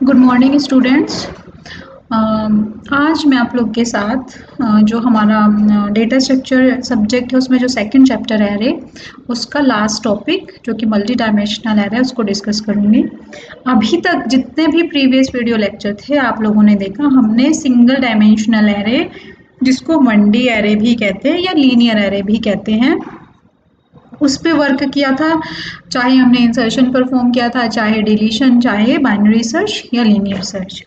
Good morning students. आज मैं आप लोग के साथ जो हमारा डेटा स्ट्रक्चर सब्जेक्ट है उसमें जो सेकंड चैप्टर है एरे, उसका लास्ट टॉपिक जो कि मल्टी डायमेंशनल एरे उसको डिस्कस करूँगी। अभी तक जितने भी प्रीवियस वीडियो लेक्चर थे आप लोगों ने देखा, हमने सिंगल डायमेंशनल एरे जिसको 1D एरे भी कहते हैं या लीनियर एरे भी कहते हैं उस पे वर्क किया था। चाहे हमने इंसर्शन परफॉर्म किया था, चाहे डिलीशन, चाहे बाइनरी सर्च या लीनियर सर्च।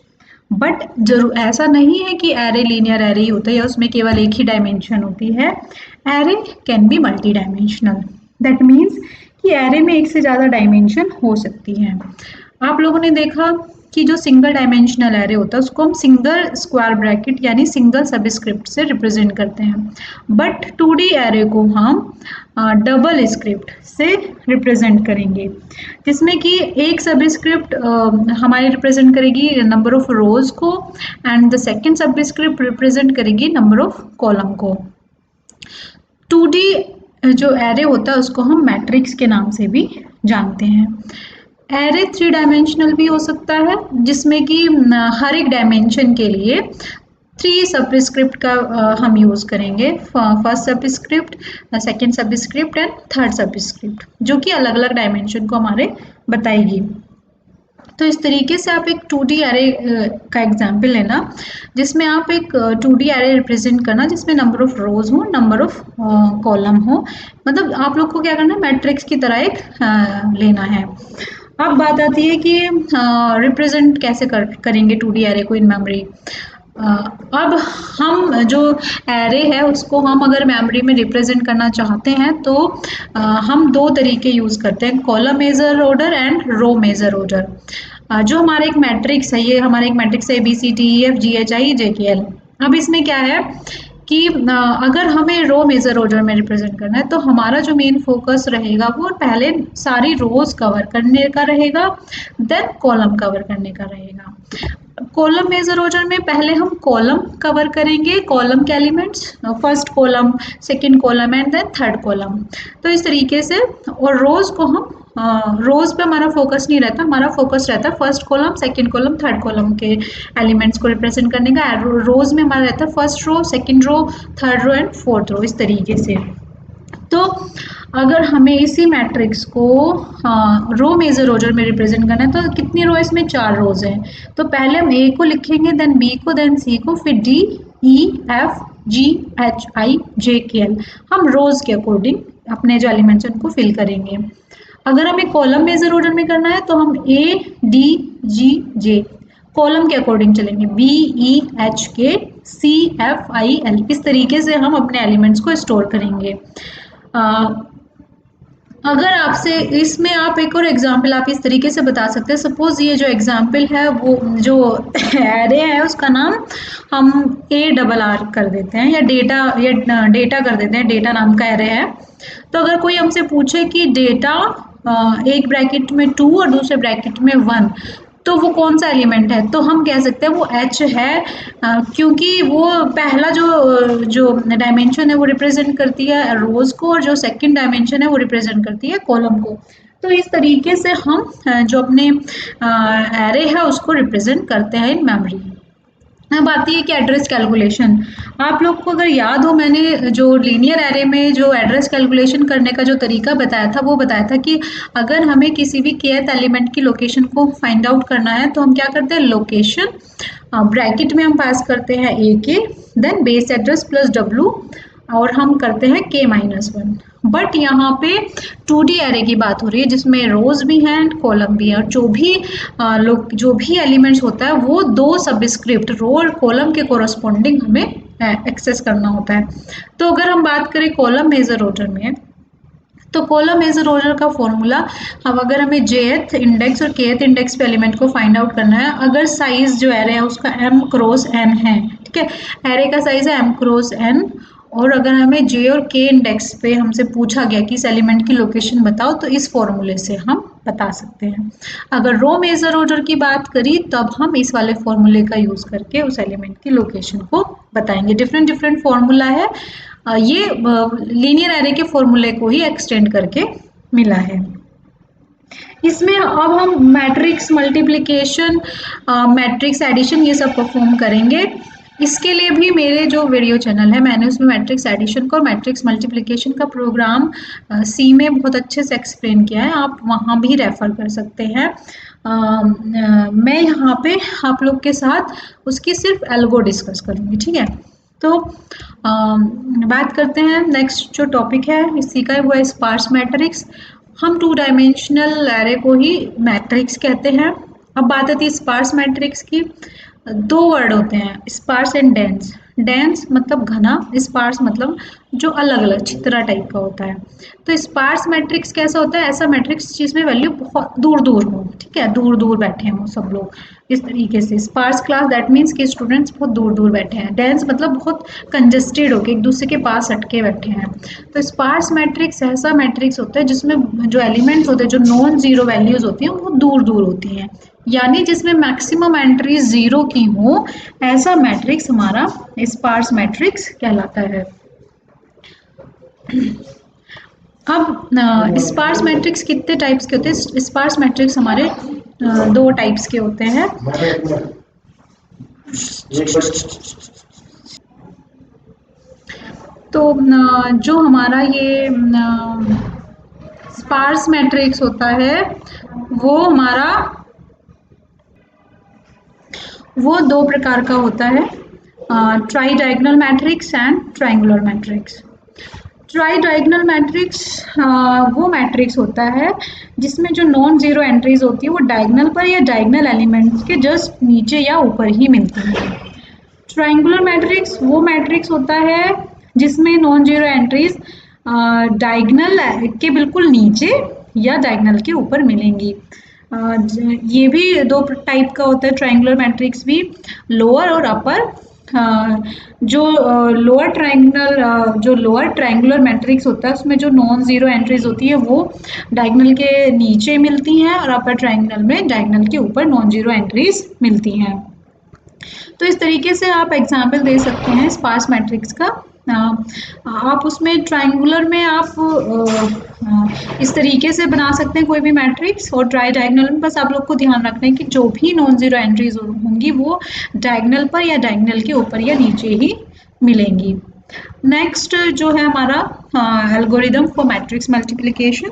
बट जरूर ऐसा नहीं है कि एरे लीनियर एरे ही होता है या उसमें केवल एक ही डायमेंशन होती है। Array can be multi dimensional. That means कि एरे में एक से ज़्यादा डायमेंशन हो सकती है। आप लोगों ने देखा कि जो सिंगल डायमेंशनल एरे होता है उसको हम सिंगल स्क्वायर ब्रैकेट यानी सिंगल सबस्क्रिप्ट से रिप्रेजेंट करते हैं। बट 2D एरे को हम डबल स्क्रिप्ट से रिप्रेजेंट करेंगे, जिसमें कि एक सबस्क्रिप्ट हमारी रिप्रेजेंट करेगी नंबर ऑफ रोज को and the second subscript represent करेगी नंबर ऑफ कॉलम को। 2D जो एरे होता है उसको हम मैट्रिक्स के नाम से भी जानते हैं। एरे 3 डायमेंशनल भी हो सकता है, जिसमें कि हर एक डायमेंशन के लिए 3 सबस्क्रिप्ट का हम यूज़ करेंगे। First subscript, second subscript and third subscript, जो कि अलग अलग डायमेंशन को हमारे बताएगी। तो इस तरीके से आप एक 2D एरे का एग्जाम्पल लेना, जिसमें आप एक 2D एरे रिप्रेजेंट करना जिसमें नंबर ऑफ रोज हो, नंबर ऑफ कॉलम हो। मतलब आप लोग को क्या करना है, मैट्रिक्स की तरह एक लेना है। अब बात आती है कि रिप्रेजेंट कैसे करेंगे 2D एरे को इन मेमोरी। अब हम जो एरे है उसको हम अगर मेमोरी में रिप्रेजेंट करना चाहते हैं तो हम दो तरीके यूज़ करते हैं, column major order and row major order. जो हमारा एक मैट्रिक्स है, ये हमारा एक मैट्रिक्स है ABCDEFGHIJKL। अब इसमें क्या है कि अगर हमें रो मेजर ऑर्डर में रिप्रेजेंट करना है तो हमारा जो मेन फोकस रहेगा वो पहले सारी रोज कवर करने का रहेगा, देन कॉलम कवर करने का रहेगा। कॉलम मेजर ऑर्डर में पहले हम कॉलम कवर करेंगे, कॉलम के elements, first column, second column and then third column. तो इस तरीके से, और रोज को हम रोज पे हमारा फोकस नहीं रहता, हमारा फोकस रहता है first column, second column, third column के एलिमेंट्स को रिप्रेजेंट करने का। रोज में हमारा रहता है first row, second row, third row and fourth row, इस तरीके से। तो अगर हमें इसी मैट्रिक्स को रो मेजर ऑर्डर में रिप्रेजेंट करना है तो कितनी रो, इसमें 4 रोज हैं। तो पहले हम ए को लिखेंगे, देन बी को, देन सी को, फिर डी, ई, एफ, जी, एच, आई, जे, के, एल। हम रोज के अकॉर्डिंग अपने जो एलिमेंट्स उनको फिल करेंगे। अगर हमें कॉलम मेजर ऑर्डर में करना है तो हम ए, डी, जी, जे कॉलम के अकॉर्डिंग चलेंगे, बी, ई, एच, के, सी, एफ, आई, एल। इस तरीके से हम अपने एलिमेंट्स को स्टोर करेंगे। अगर आपसे इसमें आप एक और एग्जाम्पल आप इस तरीके से बता सकते हैं, सपोज ये जो एग्जाम्पल है वो जो एरे है उसका नाम हम ARR कर देते हैं, या डेटा कर देते हैं, डेटा नाम का एरे है। तो अगर कोई हमसे पूछे कि डेटा एक ब्रैकेट में 2 और दूसरे ब्रैकेट में 1, तो वो कौन सा एलिमेंट है, तो हम कह सकते हैं वो H है, क्योंकि वो पहला जो जो डायमेंशन है वो रिप्रेजेंट करती है रोज को, और जो सेकंड डायमेंशन है वो रिप्रेजेंट करती है कॉलम को। तो इस तरीके से हम जो अपने एरे है उसको रिप्रेजेंट करते हैं इन मेमोरी। अब आती है कि एड्रेस कैलकुलेशन। आप लोग को अगर याद हो, मैंने जो लीनियर एरे में जो एड्रेस कैलकुलेशन करने का जो तरीका बताया था वो बताया था कि अगर हमें किसी भी kth एलिमेंट की लोकेशन को फाइंड आउट करना है तो हम क्या करते हैं, लोकेशन ब्रैकेट में हम पास करते हैं AK, then base address plus W, और हम करते हैं K-1। बट यहाँ पे 2D एरे की बात हो रही है जिसमें रोज भी हैं एंड कॉलम भी है, और जो भी एलिमेंट्स होता है वो 2 सबस्क्रिप्ट रो और कॉलम के कोरस्पॉन्डिंग हमें एक्सेस करना होता है। तो अगर हम बात करें कॉलम मेजर ऑर्डर में, तो कॉलम मेजर ऑर्डर का फॉर्मूला, हम अगर हमें jth इंडेक्स और kth इंडेक्स पे एलिमेंट को फाइंड आउट करना है, अगर साइज जो एरे है उसका m क्रॉस n है, ठीक है, एरे का साइज है m क्रॉस n, और अगर हमें j और k इंडेक्स पे हमसे पूछा गया कि इस एलिमेंट की लोकेशन बताओ, तो इस फॉर्मूले से हम बता सकते हैं। अगर रो मेजर ऑर्डर की बात करी तब हम इस वाले फॉर्मूले का यूज करके उस एलिमेंट की लोकेशन को बताएंगे। डिफरेंट डिफरेंट फॉर्मूला है, ये लीनियर एरे के फॉर्मूले को ही एक्सटेंड करके मिला है। इसमें अब हम मैट्रिक्स मल्टीप्लिकेशन, मैट्रिक्स एडिशन ये सब परफॉर्म करेंगे। इसके लिए भी मेरे जो वीडियो चैनल है मैंने उसमें मैट्रिक्स एडिशन का और मैट्रिक्स मल्टीप्लिकेशन का प्रोग्राम सी में बहुत अच्छे से एक्सप्लेन किया है, आप वहाँ भी रेफर कर सकते हैं। मैं यहाँ पे आप लोग के साथ उसकी सिर्फ एल्गो डिस्कस करूँगी, ठीक है। तो बात करते हैं नेक्स्ट जो टॉपिक है इसी का, वो है स्पार्स मैट्रिक्स। हम टू डायमेंशनल एरे को ही मैट्रिक्स कहते हैं। अब बात आती है स्पार्स मैट्रिक्स की। दो वर्ड होते हैं, स्पार्स एंड डेंस। डेंस मतलब घना, स्पार्स मतलब जो अलग अलग चित्रा टाइप का होता है। तो स्पार्स मैट्रिक्स कैसा होता है, ऐसा मैट्रिक्स जिसमें वैल्यू बहुत दूर दूर हो, ठीक है, दूर दूर बैठे हों सब लोग इस तरीके से। स्पार्स क्लास दैट मीन्स कि स्टूडेंट्स बहुत दूर दूर बैठे हैं। डेंस मतलब बहुत कंजेस्टेड होके एक दूसरे के पास हटके बैठे हैं। तो स्पार्स मैट्रिक्स ऐसा मैट्रिक्स होता है जिसमें जो एलिमेंट्स होते हैं, जो नॉन जीरो वैल्यूज होती हैं वो दूर दूर होती हैं, यानी जिसमें मैक्सिमम एंट्री जीरो की हो, ऐसा मैट्रिक्स हमारा स्पार्स मैट्रिक्स कहलाता है। अब स्पार्स मैट्रिक्स कितने टाइप्स के होते हैं? स्पार्स मैट्रिक्स हमारे दो टाइप्स के होते हैं। तो जो हमारा ये स्पार्स मैट्रिक्स होता है वो दो प्रकार का होता है, try diagonal matrix and triangular matrix. Try diagonal matrix वो मैट्रिक्स होता है जिसमें जो नॉन जीरो एंट्रीज होती है वो डायगोनल पर या डायगोनल एलिमेंट्स के जस्ट नीचे या ऊपर ही मिलती है। ट्रायंगुलर मैट्रिक्स वो मैट्रिक्स होता है जिसमें नॉन जीरो एंट्रीज डायगोनल के बिल्कुल नीचे या डायगोनल के ऊपर मिलेंगी। ये भी दो टाइप का होता है ट्रायंगुलर मैट्रिक्स भी, लोअर और अपर। जो लोअर ट्रायंगुलर मैट्रिक्स होता है उसमें जो नॉन जीरो एंट्रीज होती है वो डायगोनल के नीचे मिलती हैं और अपर ट्रायंगुलर में डायगोनल के ऊपर नॉन जीरो एंट्रीज मिलती हैं। तो इस तरीके से आप एग्जाम्पल दे सकते हैं स्पार्स मैट्रिक्स का। आप उसमें ट्रायंगुलर में आप इस तरीके से बना सकते हैं कोई भी मैट्रिक्स, और ट्राई डायगोनल में बस आप लोग को ध्यान रखना है कि जो भी नॉन जीरो एंट्रीज होंगी वो डायगोनल पर या डायगोनल के ऊपर या नीचे ही मिलेंगी। नेक्स्ट जो है हमारा एल्गोरिदम फॉर मैट्रिक्स मल्टीप्लिकेशन।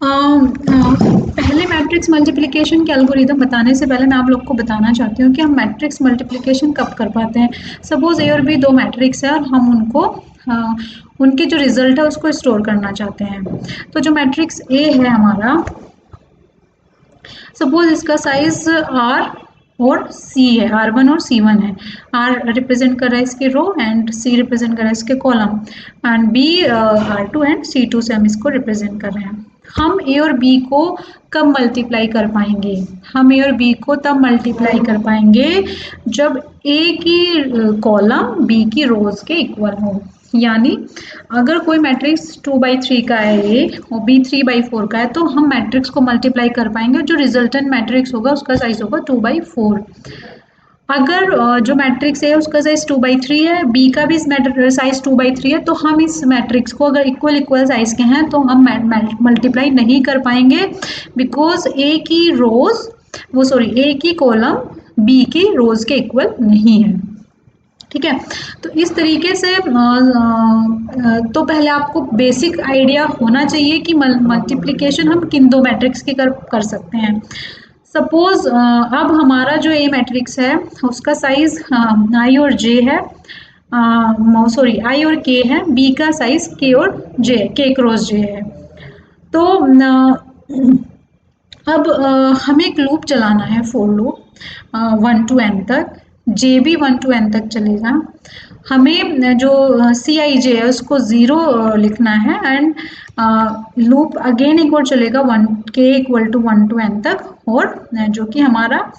पहले मैट्रिक्स मल्टीप्लिकेशन के एल्गोरिदम बताने से पहले मैं आप लोग को बताना चाहती हूँ कि हम मैट्रिक्स मल्टीप्लिकेशन कब कर पाते हैं। सपोज ए और बी दो मैट्रिक्स है और हम उनको उनके जो रिजल्ट है उसको स्टोर करना चाहते हैं। तो जो मैट्रिक्स ए है हमारा, सपोज इसका साइज आर और सी है, R1 और C1 है। R रिप्रेजेंट कर रहा है इसके रो एंड C रिप्रेजेंट कर रहा है इसके column, and B R2 and C2 से हम इसको रिप्रेजेंट कर रहे हैं। हम ए और बी को कब मल्टीप्लाई कर पाएंगे? हम ए और बी को तब मल्टीप्लाई कर पाएंगे जब ए की कॉलम बी की रोज के इक्वल हो। यानी अगर कोई मैट्रिक्स 2/3 का है ए और बी 3/4 का है तो हम मैट्रिक्स को मल्टीप्लाई कर पाएंगे, जो रिजल्टेंट मैट्रिक्स होगा उसका साइज होगा 2/4। अगर जो मैट्रिक्स है उसका साइज 2/3 है, बी का भी साइज 2/3 है, तो हम इस मैट्रिक्स को अगर इक्वल इक्वल साइज के हैं तो हम मल्टीप्लाई नहीं कर पाएंगे, बिकॉज ए की कॉलम बी की रोज के इक्वल नहीं है। ठीक है, तो इस तरीके से तो पहले आपको बेसिक आइडिया होना चाहिए कि मल्टीप्लिकेशन हम किन दो मैट्रिक्स के कर सकते हैं। सपोज अब हमारा जो ए मैट्रिक्स है उसका साइज आई और जे है, आई और के है, बी का साइज के और जे, के क्रॉस जे है। तो अब हमें एक लूप चलाना है, फॉर लूप 1 to n तक, जे भी 1 to n तक चलेगा। हमें जो सी आई जे है उसको 0 लिखना है, एंड लूप अगेन एक और चलेगा 1 के इक्वल टू 1 to n तक, और जो कि हमारा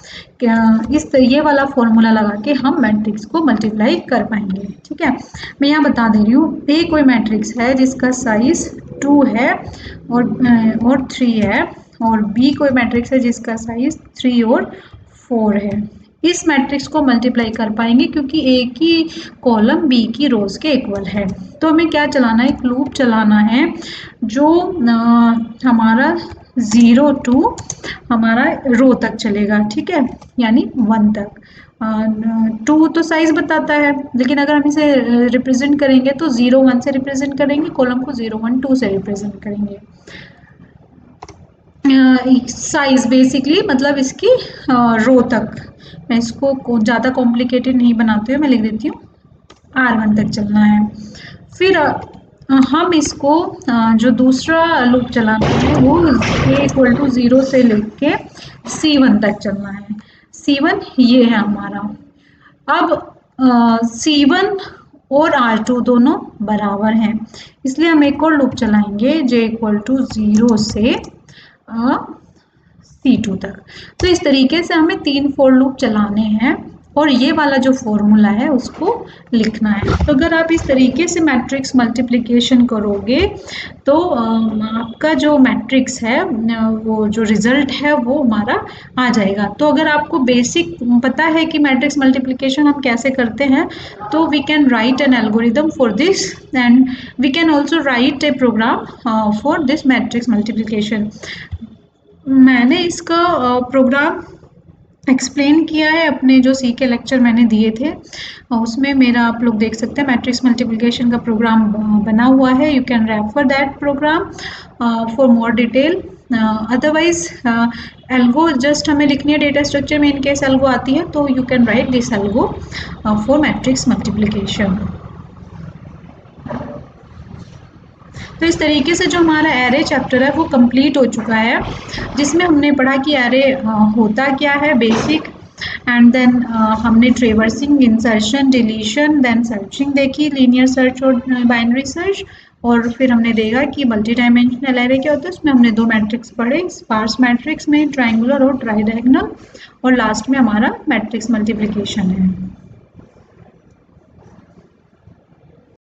ये वाला फॉर्मूला लगा के हम मैट्रिक्स को मल्टीप्लाई कर पाएंगे। ठीक है, मैं यहाँ बता दे रही हूँ, ए कोई मैट्रिक्स है जिसका साइज 2 है और 3 है, और बी कोई मैट्रिक्स है जिसका साइज 3 और 4 है। इस मैट्रिक्स को मल्टीप्लाई कर पाएंगे क्योंकि ए की कॉलम बी की रोज के इक्वल है। तो हमें क्या चलाना है, एक लूप चलाना है जो हमारा 0 टू हमारा रो तक चलेगा, ठीक है, यानी 1 तक। 2 तो साइज बताता है, लेकिन अगर हम इसे रिप्रेजेंट करेंगे तो 0 1 से रिप्रेजेंट करेंगे, कॉलम को 0 1 2 से रिप्रेजेंट करेंगे। साइज बेसिकली मतलब इसकी रो तक। मैं इसको ज़्यादा कॉम्प्लिकेटेड नहीं बनाती हूँ, मैं लिख देती हूँ R1 तक चलना है। फिर हम इसको जो दूसरा लूप चलाना है वो A इक्वल टू 0 से लेके C1 तक चलना है। C1 ये है हमारा। अब C1 और R2 दोनों बराबर हैं, इसलिए हम एक और लूप चलाएंगे J इक्वल टू 0 से C2 तक। तो इस तरीके से हमें 3 फोर लूप चलाने हैं और ये वाला जो फॉर्मूला है उसको लिखना है। तो अगर आप इस तरीके से मैट्रिक्स मल्टीप्लिकेशन करोगे तो आपका जो मैट्रिक्स है वो जो रिजल्ट है वो हमारा आ जाएगा। तो अगर आपको बेसिक पता है कि मैट्रिक्स मल्टीप्लिकेशन हम कैसे करते हैं तो we can write an algorithm for this and we can also write a program for this matrix multiplication. मैंने इसका प्रोग्राम एक्सप्लेन किया है अपने जो सी के लेक्चर मैंने दिए थे, उसमें मेरा आप लोग देख सकते हैं मैट्रिक्स मल्टीप्लिकेशन का प्रोग्राम बना हुआ है। You can refer that program for more detail. Otherwise algo just हमें लिखनी है डेटा स्ट्रक्चर में, इन केस एल्गो आती है तो you can write this algo for matrix multiplication. तो इस तरीके से जो हमारा एरे चैप्टर है वो कंप्लीट हो चुका है, जिसमें हमने पढ़ा कि एरे होता क्या है बेसिक, एंड देन हमने traversing, insertion, deletion, then searching देखी, लीनियर सर्च और बाइनरी सर्च, और फिर हमने देखा कि मल्टी डायमेंशनल एरे क्या होता है। उसमें हमने 2 मैट्रिक्स पढ़े, स्पार्स मैट्रिक्स में ट्राइंगुलर और ट्राई डायगोनल, और लास्ट में हमारा मैट्रिक्स मल्टीप्लिकेशन है।